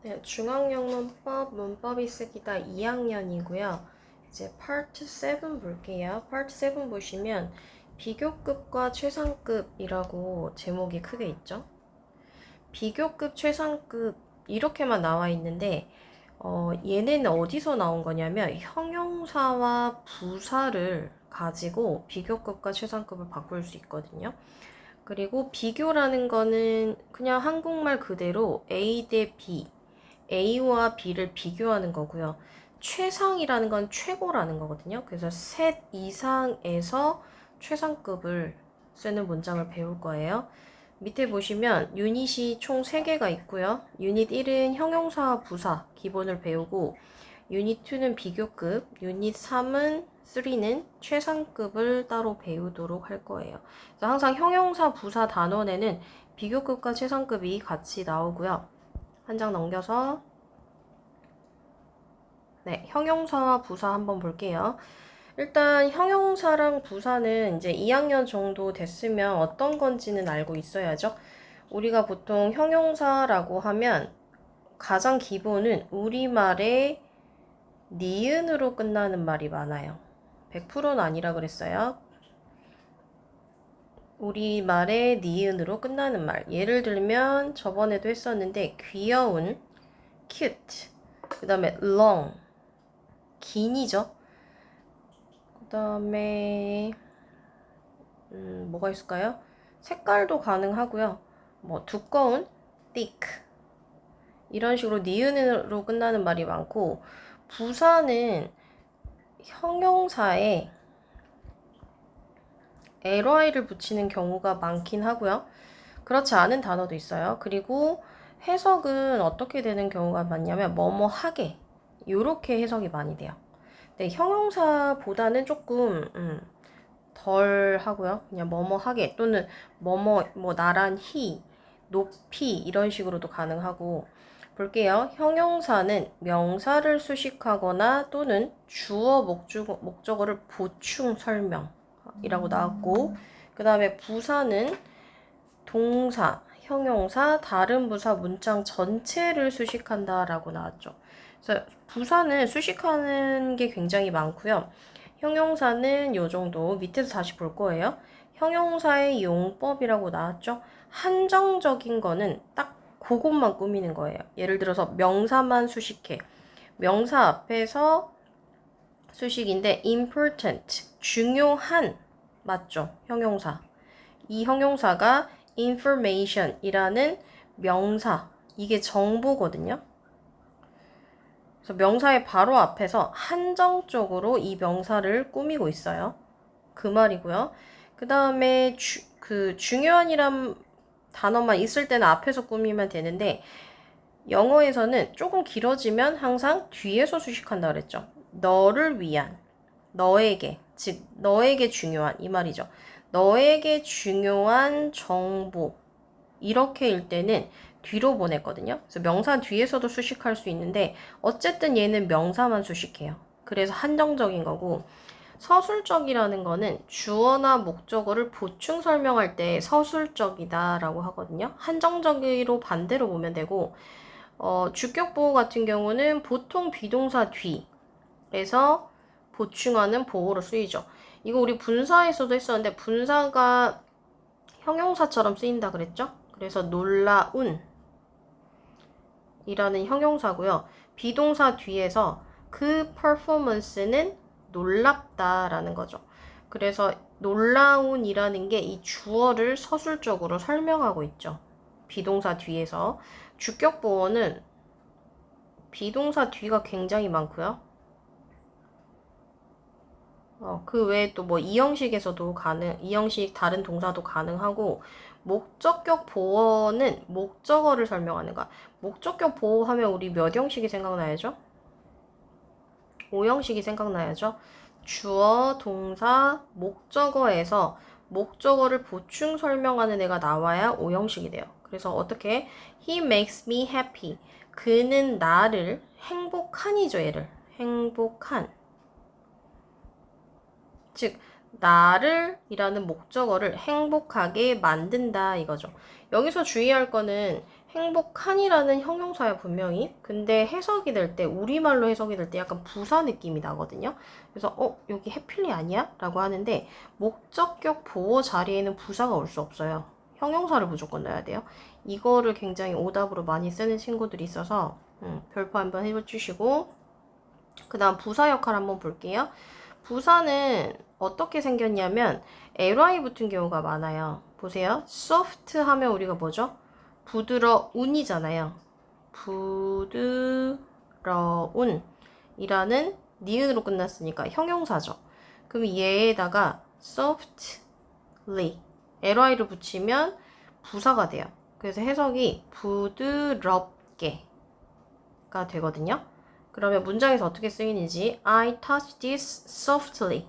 네, 중앙영문법 문법이 쓰기다 2학년이고요. 이제 파트 7 볼게요. 파트 7 보시면 비교급과 최상급이라고 제목이 크게 있죠. 비교급, 최상급 이렇게만 나와 있는데 얘네는 어디서 나온 거냐면 형용사와 부사를 가지고 비교급과 최상급을 바꿀 수 있거든요. 그리고 비교라는 거는 그냥 한국말 그대로 A 대 B, A와 B를 비교하는 거고요. 최상이라는 건 최고라는 거거든요. 그래서 셋 이상에서 최상급을 쓰는 문장을 배울 거예요. 밑에 보시면 유닛이 총 3개가 있고요. 유닛 1은 형용사, 부사 기본을 배우고 유닛 2는 비교급, 유닛 3은 최상급을 따로 배우도록 할 거예요. 그래서 항상 형용사, 부사 단원에는 비교급과 최상급이 같이 나오고요. 한 장 넘겨서 네, 형용사와 부사 한번 볼게요. 일단 형용사랑 부사는 이제 2학년 정도 됐으면 어떤 건지는 알고 있어야죠. 우리가 보통 형용사라고 하면 가장 기본은 우리말에 니은으로 끝나는 말이 많아요. 100%는 아니라 그랬어요. 우리말에 니은으로 끝나는 말. 예를 들면 저번에도 했었는데 귀여운, cute. 그 다음에 long, 긴이죠. 그 다음에 뭐가 있을까요? 색깔도 가능하고요. 뭐 두꺼운, thick. 이런 식으로 니은으로 끝나는 말이 많고 부사는 형용사에 ly를 붙이는 경우가 많긴 하고요. 그렇지 않은 단어도 있어요. 그리고 해석은 어떻게 되는 경우가 많냐면 뭐뭐 하게 요렇게 해석이 많이 돼요. 네, 형용사보다는 조금 덜 하고요. 그냥 뭐뭐 하게 또는 뭐뭐 뭐 나란히 높이 이런 식으로도 가능하고 볼게요. 형용사는 명사를 수식하거나 또는 주어 목적어를 보충 설명이라고 나왔고 그 다음에 부사는 동사, 형용사, 다른 부사 문장 전체를 수식한다라고 나왔죠. 그래서 부사는 수식하는 게 굉장히 많고요. 형용사는 요 정도 밑에서 다시 볼 거예요. 형용사의 용법이라고 나왔죠. 한정적인 거는 딱 그것만 꾸미는 거예요. 예를 들어서 명사만 수식해. 명사 앞에서 수식인데 important, 중요한 맞죠? 형용사. 이 형용사가 information이라는 명사, 이게 정보거든요. 그래서 명사의 바로 앞에서 한정적으로 이 명사를 꾸미고 있어요. 그 말이고요. 그 다음에 중요한이란 단어만 있을 때는 앞에서 꾸미면 되는데 영어에서는 조금 길어지면 항상 뒤에서 수식한다 그랬죠. 너를 위한, 너에게, 즉 너에게 중요한 이 말이죠. 너에게 중요한 정보 이렇게 일 때는 뒤로 보냈거든요. 그래서 명사 뒤에서도 수식할 수 있는데 어쨌든 얘는 명사만 수식해요. 그래서 한정적인 거고 서술적이라는 거는 주어나 목적어를 보충 설명할 때 서술적이다라고 하거든요. 한정적으로 반대로 보면 되고 주격보호 같은 경우는 보통 비동사 뒤에서 보충하는 보호로 쓰이죠. 이거 우리 분사에서도 했었는데 분사가 형용사처럼 쓰인다 그랬죠? 그래서 놀라운 이라는 형용사고요. 비동사 뒤에서 그 퍼포먼스는 놀랍다라는 거죠. 그래서 놀라운이라는 게 이 주어를 서술적으로 설명하고 있죠. 비동사 뒤에서. 주격 보어는 비동사 뒤가 굉장히 많고요. 그 외에 또 뭐 이형식에서도 이형식 다른 동사도 가능하고, 목적격 보어는 목적어를 설명하는 거야. 목적격 보어하면 우리 몇 형식이 생각나야죠? 5형식이 생각나야죠? 주어, 동사, 목적어에서 목적어를 보충 설명하는 애가 나와야 5형식이 돼요. 그래서 어떻게? He makes me happy. 그는 나를 행복한이죠, 얘를. 행복한. 즉 나를 이라는 목적어를 행복하게 만든다 이거죠. 여기서 주의할 거는 행복한이라는 형용사야 분명히. 근데 해석이 될 때, 우리말로 해석이 될 때 약간 부사 느낌이 나거든요. 그래서 여기 해필리 아니야? 라고 하는데 목적격 보호 자리에는 부사가 올 수 없어요. 형용사를 무조건 넣어야 돼요. 이거를 굉장히 오답으로 많이 쓰는 친구들이 있어서 별표 한번 해주시고, 그 다음 부사 역할 한번 볼게요. 부사는 어떻게 생겼냐면 ly 붙은 경우가 많아요. 보세요. soft 하면 우리가 뭐죠? 부드러운이잖아요. 부드러운 이라는 니은으로 끝났으니까 형용사죠. 그럼 얘에다가 softly ly를 붙이면 부사가 돼요. 그래서 해석이 부드럽게가 되거든요. 그러면 문장에서 어떻게 쓰이는지 I touch this softly.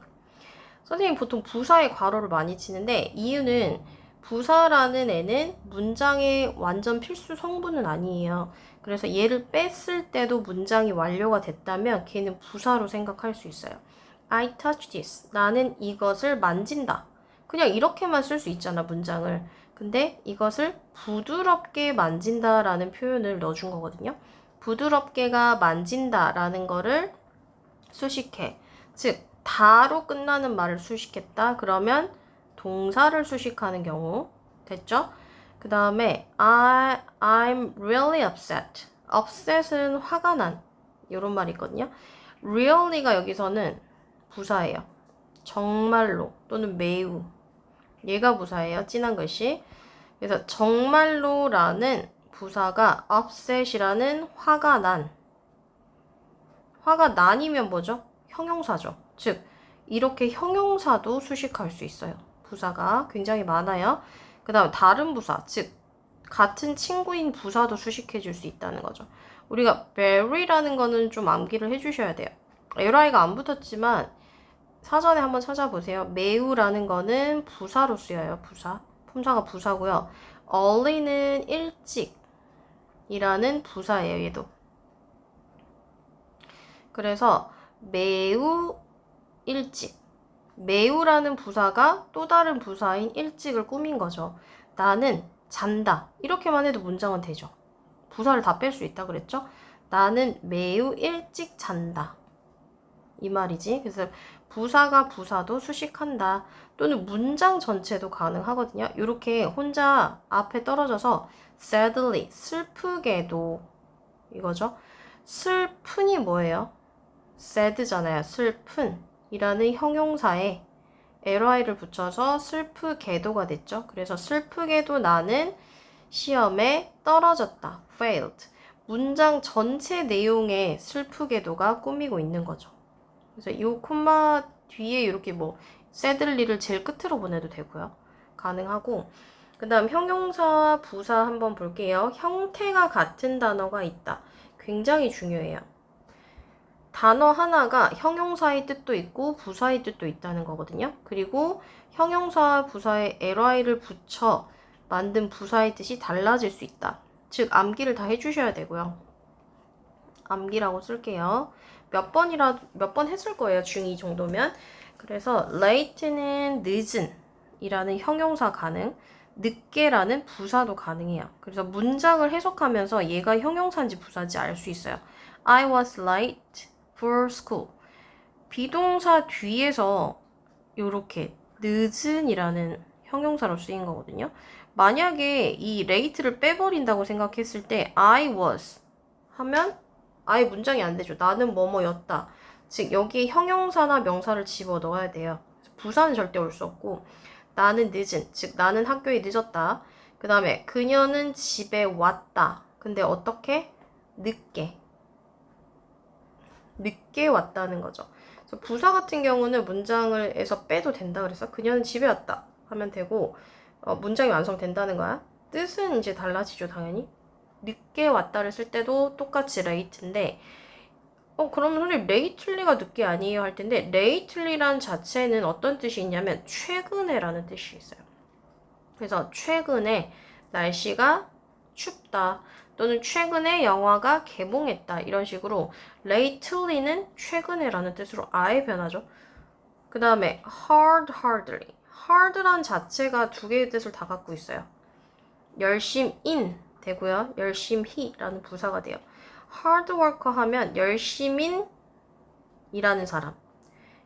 선생님 보통 부사에 괄호를 많이 치는데 이유는 부사라는 애는 문장의 완전 필수 성분은 아니에요. 그래서 얘를 뺐을 때도 문장이 완료가 됐다면 걔는 부사로 생각할 수 있어요. I touch this. 나는 이것을 만진다. 그냥 이렇게만 쓸 수 있잖아, 문장을. 근데 이것을 부드럽게 만진다라는 표현을 넣어준 거거든요. 부드럽게가 만진다라는 거를 수식해. 즉, 다로 끝나는 말을 수식했다. 그러면 동사를 수식하는 경우 됐죠? 그 다음에 I'm really upset. upset은 화가 난 이런 말이 있거든요. really가 여기서는 부사예요. 정말로 또는 매우 얘가 부사예요. 진한 글씨. 그래서 정말로라는 부사가 upset이라는 화가 난이면 뭐죠? 형용사죠. 즉 이렇게 형용사도 수식할 수 있어요. 부사가 굉장히 많아요. 그 다음 다른 부사, 즉 같은 친구인 부사도 수식해 줄 수 있다는 거죠. 우리가 very라는 거는 좀 암기를 해주셔야 돼요. ly가 안 붙었지만 사전에 한번 찾아보세요. 매우라는 거는 부사로 쓰여요. 부사. 품사가 부사고요. early는 일찍이라는 부사예요. 얘도. 그래서 매우 일찍. 매우라는 부사가 또 다른 부사인 일찍을 꾸민 거죠. 나는 잔다. 이렇게만 해도 문장은 되죠. 부사를 다 뺄 수 있다 그랬죠? 나는 매우 일찍 잔다. 이 말이지. 그래서 부사가 부사도 수식한다. 또는 문장 전체도 가능하거든요. 이렇게 혼자 앞에 떨어져서 sadly, 슬프게도 이거죠. 슬픈이 뭐예요? sad잖아요. 슬픈 이라는 형용사에 ly를 붙여서 슬프게도가 됐죠. 그래서 슬프게도 나는 시험에 떨어졌다. failed. 문장 전체 내용에 슬프게도가 꾸미고 있는 거죠. 그래서 이 콤마 뒤에 이렇게 뭐 sadly를 제일 끝으로 보내도 되고요. 가능하고. 그 다음 형용사와 부사 한번 볼게요. 형태가 같은 단어가 있다. 굉장히 중요해요. 단어 하나가 형용사의 뜻도 있고 부사의 뜻도 있다는 거거든요. 그리고 형용사와 부사에 ly를 붙여 만든 부사의 뜻이 달라질 수 있다. 즉 암기를 다 해주셔야 되고요. 암기라고 쓸게요. 몇 번 했을 거예요. 중2 정도면. 그래서 late는 늦은 이라는 형용사 가능, 늦게라는 부사도 가능해요. 그래서 문장을 해석하면서 얘가 형용사인지 부사인지 알 수 있어요. I was late for school. 비동사 뒤에서 요렇게 늦은이라는 형용사로 쓰인 거거든요. 만약에 이 late를 빼버린다고 생각했을 때 I was 하면 아예 문장이 안 되죠. 나는 뭐뭐였다. 즉 여기에 형용사나 명사를 집어 넣어야 돼요. 부사는 절대 올 수 없고 나는 늦은, 즉 나는 학교에 늦었다. 그 다음에 그녀는 집에 왔다. 근데 어떻게? 늦게 왔다는 거죠. 그래서 부사 같은 경우는 문장에서 빼도 된다 그래서 그녀는 집에 왔다 하면 되고 문장이 완성된다는 거야. 뜻은 이제 달라지죠, 당연히. 늦게 왔다를 쓸 때도 똑같이 late인데 그러면 선생님 lately가 늦게 아니에요 할 텐데 lately란 자체는 어떤 뜻이 있냐면 최근에라는 뜻이 있어요. 그래서 최근에 날씨가 춥다 또는 최근에 영화가 개봉했다 이런 식으로 lately는 최근에라는 뜻으로 아예 변하죠. 그 다음에 hardly. hard란 자체가 두 개의 뜻을 다 갖고 있어요. 열심인 되고요. 열심히라는 부사가 돼요. hard worker 하면 열심인 이라는 사람.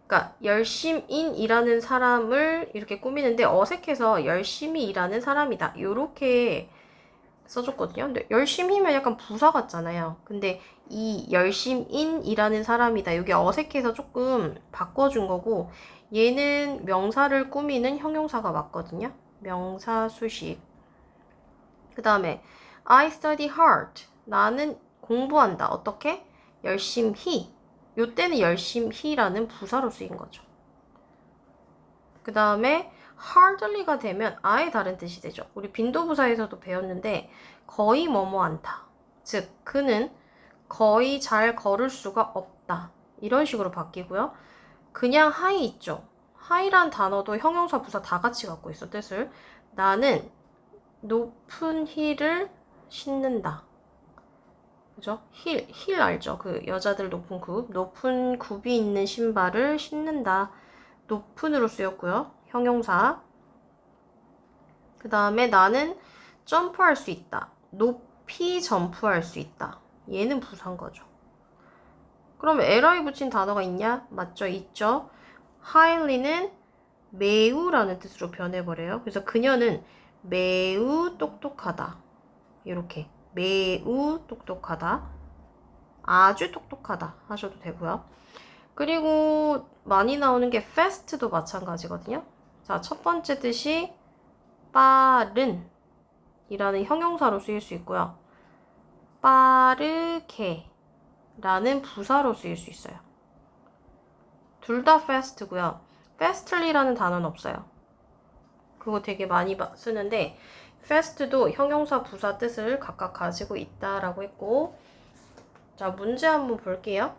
그러니까 열심인 일하는 사람을 이렇게 꾸미는데 어색해서 열심히 일하는 사람이다. 요렇게 써줬거든요. 근데 열심히면 약간 부사 같잖아요. 근데 이 열심인 일하는 사람이다. 여기 어색해서 조금 바꿔준 거고 얘는 명사를 꾸미는 형용사가 맞거든요. 명사 수식. 그 다음에 I study hard. 나는 공부한다. 어떻게? 열심히. 요때는 열심히라는 부사로 쓰인 거죠. 그 다음에 hardly가 되면 아예 다른 뜻이 되죠. 우리 빈도부사에서도 배웠는데 거의 뭐뭐 않다. 즉 그는 거의 잘 걸을 수가 없다. 이런 식으로 바뀌고요. 그냥 하이 있죠. 하이란 단어도 형용사 부사 다 같이 갖고 있어 뜻을. 나는 높은 힐을 신는다. 그죠? 힐 알죠? 그 여자들 높은 굽. 높은 굽이 있는 신발을 신는다. 높은으로 쓰였고요. 형용사. 그 다음에 나는 점프할 수 있다. 높이 점프할 수 있다. 얘는 부사인 거죠. 그럼 li 붙인 단어가 있냐? 맞죠? 있죠? highly는 매우라는 뜻으로 변해버려요. 그래서 그녀는 매우 똑똑하다. 이렇게 매우 똑똑하다. 아주 똑똑하다 하셔도 되고요. 그리고 많이 나오는 게 fast도 마찬가지거든요. 자, 첫 번째 뜻이 빠른 이라는 형용사로 쓰일 수 있고요. 빠르게 라는 부사로 쓰일 수 있어요. 둘 다 fast고요. fastly라는 단어는 없어요. 그거 되게 많이 쓰는데 fast도 형용사 부사 뜻을 각각 가지고 있다라고 했고, 자, 문제 한번 볼게요.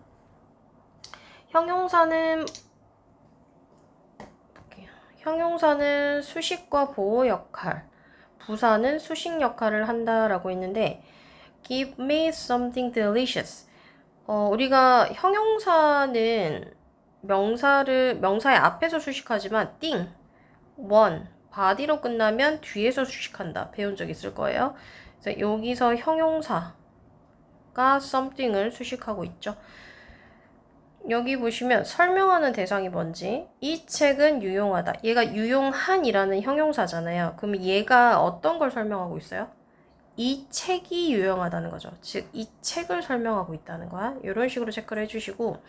형용사는 수식과 보호 역할, 부사는 수식 역할을 한다라고 했는데 give me something delicious. 우리가 형용사는 명사의 앞에서 수식하지만 띵, 원, body로 끝나면 뒤에서 수식한다. 배운 적 있을 거예요. 그래서 여기서 형용사가 something을 수식하고 있죠. 여기 보시면 설명하는 대상이 뭔지, 이 책은 유용하다. 얘가 유용한이라는 형용사잖아요. 그럼 얘가 어떤 걸 설명하고 있어요? 이 책이 유용하다는 거죠. 즉, 이 책을 설명하고 있다는 거야. 이런 식으로 체크를 해주시고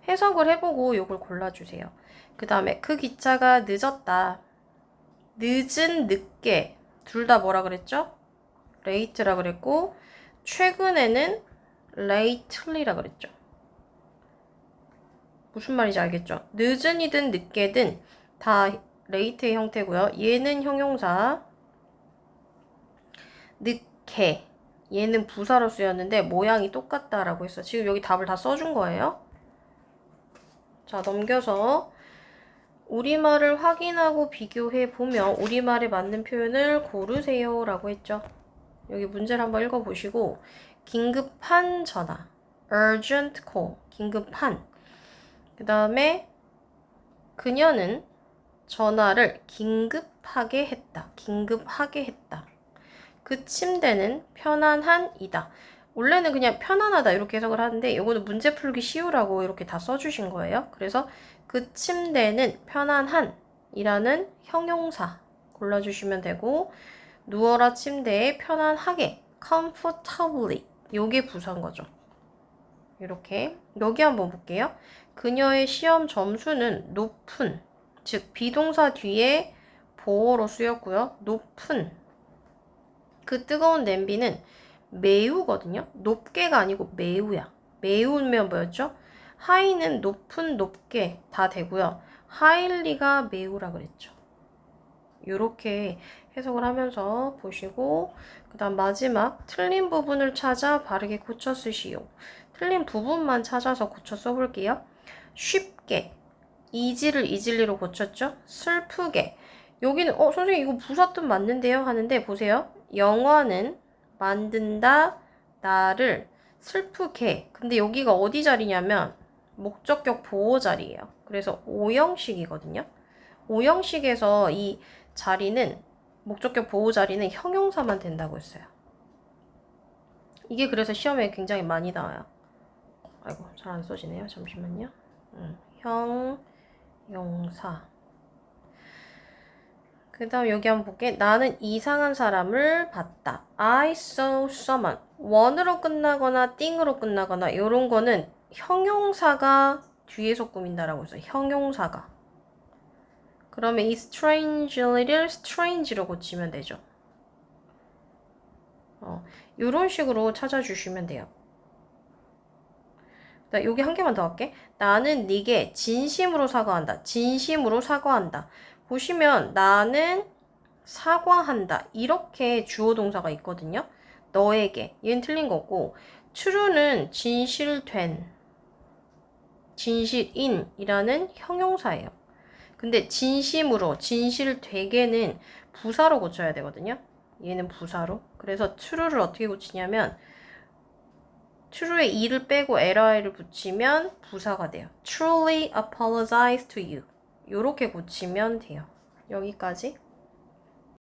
해석을 해보고 이걸 골라주세요. 그 다음에 그 기차가 늦었다. 늦은, 늦게 둘 다 뭐라 그랬죠? late라 그랬고 최근에는 lately라 그랬죠. 무슨 말인지 알겠죠? 늦은이든 늦게든 다 late의 형태고요. 얘는 형용사, 늦게 얘는 부사로 쓰였는데 모양이 똑같다라고 했어. 지금 여기 답을 다 써준 거예요. 자, 넘겨서 우리말을 확인하고 비교해 보면 우리말에 맞는 표현을 고르세요 라고 했죠. 여기 문제를 한번 읽어보시고 긴급한 전화, urgent call, 긴급한. 그 다음에 그녀는 전화를 긴급하게 했다. 긴급하게 했다. 그 침대는 편안한이다. 원래는 그냥 편안하다 이렇게 해석을 하는데 이거는 문제 풀기 쉬우라고 이렇게 다 써주신 거예요. 그래서 그 침대는 편안한이라는 형용사 골라주시면 되고 누워라 침대에 편안하게 comfortably 요게 부사인 거죠. 이렇게 여기 한번 볼게요. 그녀의 시험 점수는 높은, 즉 비동사 뒤에 보어로 쓰였고요. 높은 그 뜨거운 냄비는 매우거든요. 높게가 아니고 매우야. 매우면 뭐였죠? 하이는 높은, 높게 다 되고요. 하일리가 매우라 그랬죠. 이렇게 해석을 하면서 보시고 그 다음 마지막 틀린 부분을 찾아 바르게 고쳐 쓰시오. 틀린 부분만 찾아서 고쳐 써볼게요. 쉽게, easy를 easily 고쳤죠? 슬프게. 여기는 선생님 이거 부사 뜻 맞는데요? 하는데 보세요. 영화는 만든다 나를 슬프게. 근데 여기가 어디 자리냐면 목적격 보호 자리예요. 그래서 오형식이거든요. 오형식에서 이 자리는 목적격 보호 자리는 형용사만 된다고 했어요. 이게 그래서 시험에 굉장히 많이 나와요. 아이고, 잘 안 써지네요. 잠시만요. 형용사. 그 다음 여기 한번 볼게. 나는 이상한 사람을 봤다. I saw someone. 원으로 끝나거나 띵으로 끝나거나 이런 거는 형용사가 뒤에서 꾸민다라고 했어요. 형용사가. 그러면 이 strange를 strange로 고치면 되죠. 이런 식으로 찾아주시면 돼요. 여기 한 개만 더 할게. 나는 네게 진심으로 사과한다. 진심으로 사과한다. 보시면 나는 사과한다. 이렇게 주어 동사가 있거든요. 너에게. 얘는 틀린 거고 true는 진실된, 진실인이라는 형용사예요. 근데 진심으로, 진실되게는 부사로 고쳐야 되거든요. 얘는 부사로. 그래서 true를 어떻게 고치냐면 true에 e를 빼고 li를 붙이면 부사가 돼요. Truly apologize to you. 요렇게 고치면 돼요. 여기까지.